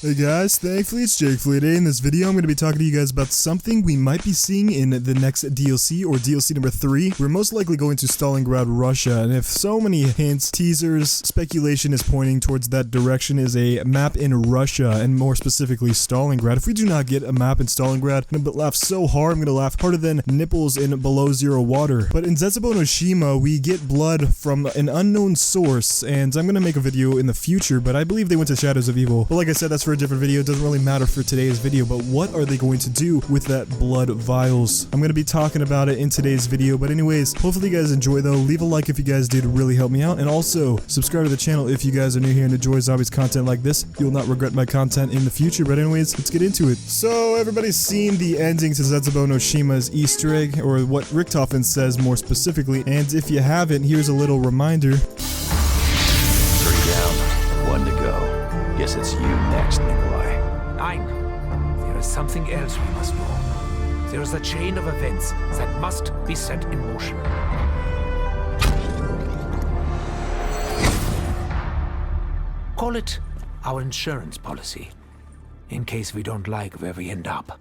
Hey guys, thankfully it's Jake Fleet. In this video I'm going to be talking to you guys about something we might be seeing in the next DLC or DLC number 3. We're most likely going to Stalingrad, Russia, and if so many hints, teasers, speculation is pointing towards that direction is a map in Russia and more specifically Stalingrad. If we do not get a map in Stalingrad, I'm going to laugh so hard, I'm going to laugh harder than nipples in below zero water. But in Zetsubou no Shima, we get blood from an unknown source, and I'm going to make a video in the future, but I believe they went to Shadows of Evil. But like I said, that's for a different video. It doesn't really matter for today's video, but what are they going to do with that blood vials? I'm going to be talking about it in today's video, but anyways, hopefully you guys enjoy though. Leave a like if you guys did, really help me out, and also subscribe to the channel if you guys are new here and enjoy zombies content like this. You'll not regret my content in the future, but anyways, let's get into it. So everybody's seen the ending to Zetsubou no Shima's Easter egg, or what Richtofen says more specifically, and if you haven't, here's a little reminder. 3 down, 1 to go. Guess it's you next, Nikolai. Nein, there is something else we must know. There is a chain of events that must be set in motion. Call it our insurance policy, in case we don't like where we end up.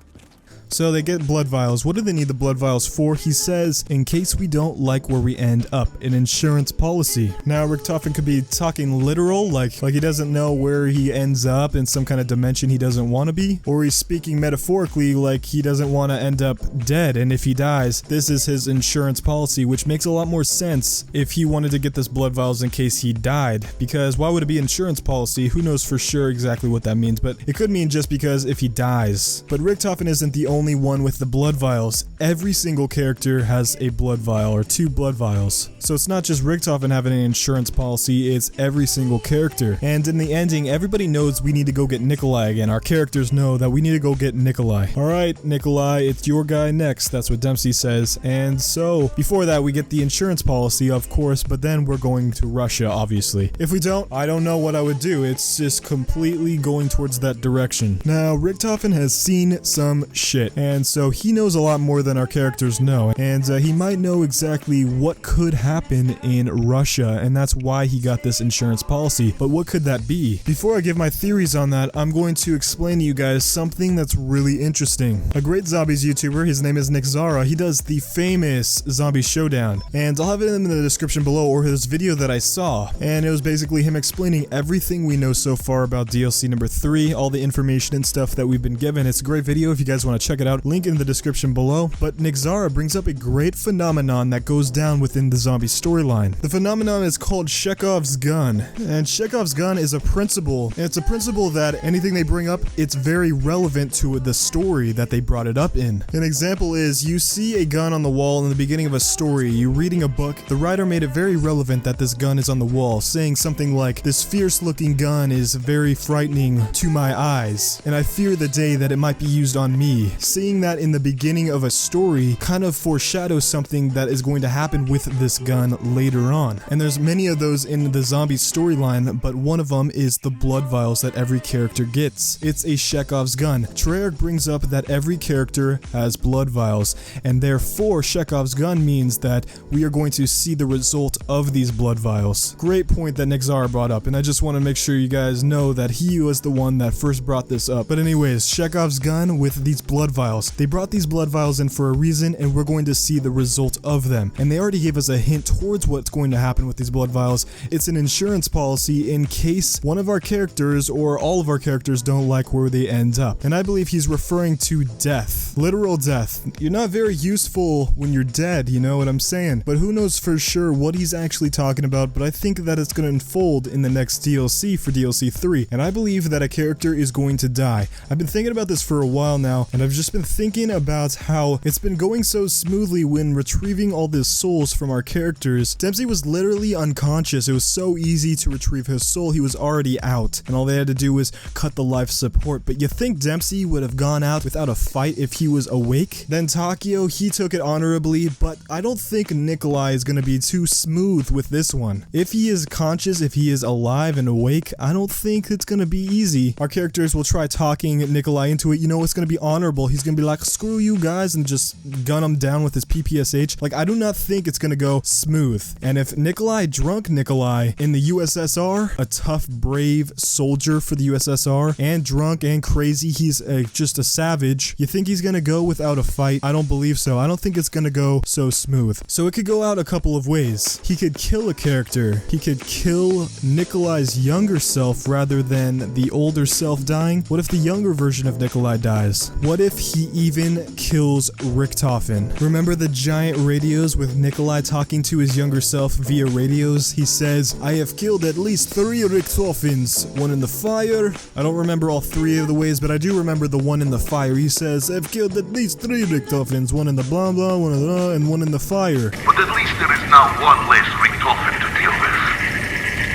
So they get blood vials. What do they need the blood vials for? He says, in case we don't like where we end up, an insurance policy. Now, Richtofen could be talking literal, like he doesn't know where he ends up in some kind of dimension he doesn't want to be. Or he's speaking metaphorically, like he doesn't want to end up dead, and if he dies, this is his insurance policy, which makes a lot more sense if he wanted to get this blood vials in case he died. Because why would it be insurance policy? Who knows for sure exactly what that means, but it could mean just because if he dies. But Richtofen isn't the only one with the blood vials. Every single character has a blood vial or 2 blood vials. So it's not just Richtofen having an insurance policy, it's every single character. And in the ending, everybody knows we need to go get Nikolai again. Our characters know that we need to go get Nikolai. Alright, Nikolai, it's your guy next. That's what Dempsey says. And so, before that, we get the insurance policy, of course, but then we're going to Russia, obviously. If we don't, I don't know what I would do. It's just completely going towards that direction. Now, Richtofen has seen some shit. And so he knows a lot more than our characters know, and he might know exactly what could happen in Russia, and that's why he got this insurance policy. But what could that be? Before I give my theories on that, I'm going to explain to you guys something that's really interesting. A great zombies YouTuber, his name is NIKOLAI, he does the famous Zombie Showdown, and I'll have it in the description below, or his video that I saw, and it was basically him explaining everything we know so far about DLC number 3, all the information and stuff that we've been given. It's a great video if you guys want to check it out. Link in the description below. But NIKOLAI brings up a great phenomenon that goes down within the zombie storyline. The phenomenon is called Chekhov's gun. And Chekhov's gun is a principle. And it's a principle that anything they bring up, it's very relevant to the story that they brought it up in. An example is you see a gun on the wall in the beginning of a story, you're reading a book, the writer made it very relevant that this gun is on the wall, saying something like, this fierce looking gun is very frightening to my eyes, and I fear the day that it might be used on me. Seeing that in the beginning of a story kind of foreshadows something that is going to happen with this gun later on. And there's many of those in the zombie storyline, but one of them is the blood vials that every character gets. It's a Chekhov's gun. Treyarch brings up that every character has blood vials, and therefore Chekhov's gun means that we are going to see the result of these blood vials. Great point that NIKOLAI brought up, and I just want to make sure you guys know that he was the one that first brought this up. But anyways, Chekhov's gun with these blood vials. They brought these blood vials in for a reason, and we're going to see the result of them. And they already gave us a hint towards what's going to happen with these blood vials. It's an insurance policy in case one of our characters or all of our characters don't like where they end up. And I believe he's referring to death. Literal death. You're not very useful when you're dead, you know what I'm saying? But who knows for sure what he's actually talking about, but I think that it's going to unfold in the next DLC for DLC 3. And I believe that a character is going to die. I've been thinking about this for a while now, and I've just been thinking about how it's been going so smoothly when retrieving all these souls from our characters. Dempsey was literally unconscious. It was so easy to retrieve his soul. He was already out, and all they had to do was cut the life support. But you think Dempsey would have gone out without a fight if he was awake? Then Takeo, he took it honorably, but I don't think Nikolai is going to be too smooth with this one. If he is conscious, if he is alive and awake, I don't think it's going to be easy. Our characters will try talking Nikolai into it. You know, it's going to be honorable. he's gonna be like, screw you guys, and just gun him down with his PPSH. Like, I do not think it's gonna go smooth. And if Nikolai, drunk Nikolai in the USSR, a tough, brave soldier for the USSR, and drunk and crazy, he's just a savage, you think he's gonna go without a fight? I don't believe so. I don't think it's gonna go so smooth. So it could go out a couple of ways. He could kill a character. He could kill Nikolai's younger self rather than the older self dying. What if the younger version of Nikolai dies? What if he even kills Richtofen? Remember the giant radios with Nikolai talking to his younger self via radios? He says, I have killed at least 3 Richtofens. One in the fire. I don't remember all 3 of the ways, but I do remember the one in the fire. He says, I've killed at least 3 Richtofens. One in the blah blah, one in the and one in the fire. But at least there is now one less Richtofen to deal with.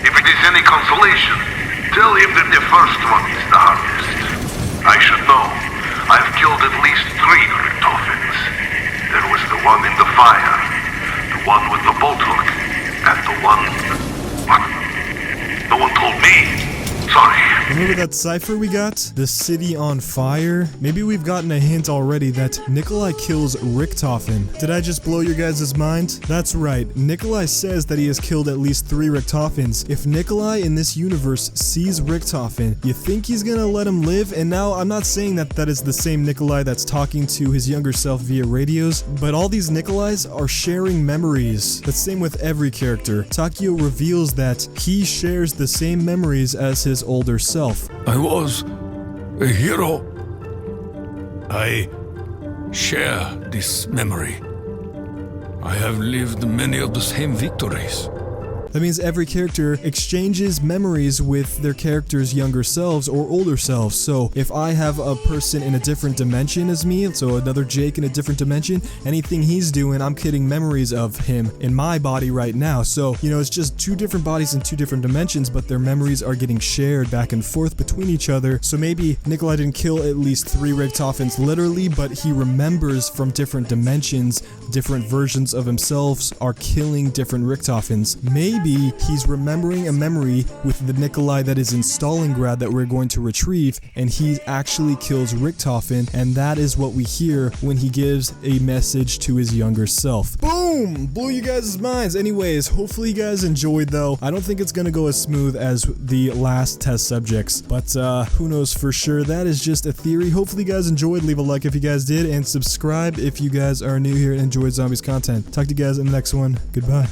If it is any consolation, tell him that the first one is the hardest. I should know. I've killed at least 3 Richtofens. There was the one in the fire, the one with the bolt hook, and the one... What? No one told me. Sorry. Remember that cipher we got? The city on fire? Maybe we've gotten a hint already that Nikolai kills Richtofen. Did I just blow your guys' mind? That's right. Nikolai says that he has killed at least 3 Richtofens. If Nikolai in this universe sees Richtofen, you think he's gonna let him live? And now, I'm not saying that that is the same Nikolai that's talking to his younger self via radios, but all these Nikolais are sharing memories. The same with every character. Takio reveals that he shares the same memories as his older self. I was a hero. I share this memory. I have lived many of the same victories. That means every character exchanges memories with their character's younger selves or older selves. So if I have a person in a different dimension as me, so another Jake in a different dimension, anything he's doing, I'm getting memories of him in my body right now. So, you know, it's just 2 different bodies in 2 different dimensions, but their memories are getting shared back and forth between each other. So maybe Nikolai didn't kill at least 3 Richtofens literally, but he remembers from different dimensions, different versions of himself are killing different Richtofens. Maybe he's remembering a memory with the Nikolai that is in Stalingrad that we're going to retrieve, and he actually kills Richtofen, and that is what we hear when he gives a message to his younger self. Boom! Blew you guys' minds. Anyways, hopefully you guys enjoyed though. I don't think it's gonna go as smooth as the last test subjects, but who knows for sure. That is just a theory. Hopefully you guys enjoyed. Leave a like if you guys did, and subscribe if you guys are new here and enjoyed zombies content. Talk to you guys in the next one. Goodbye.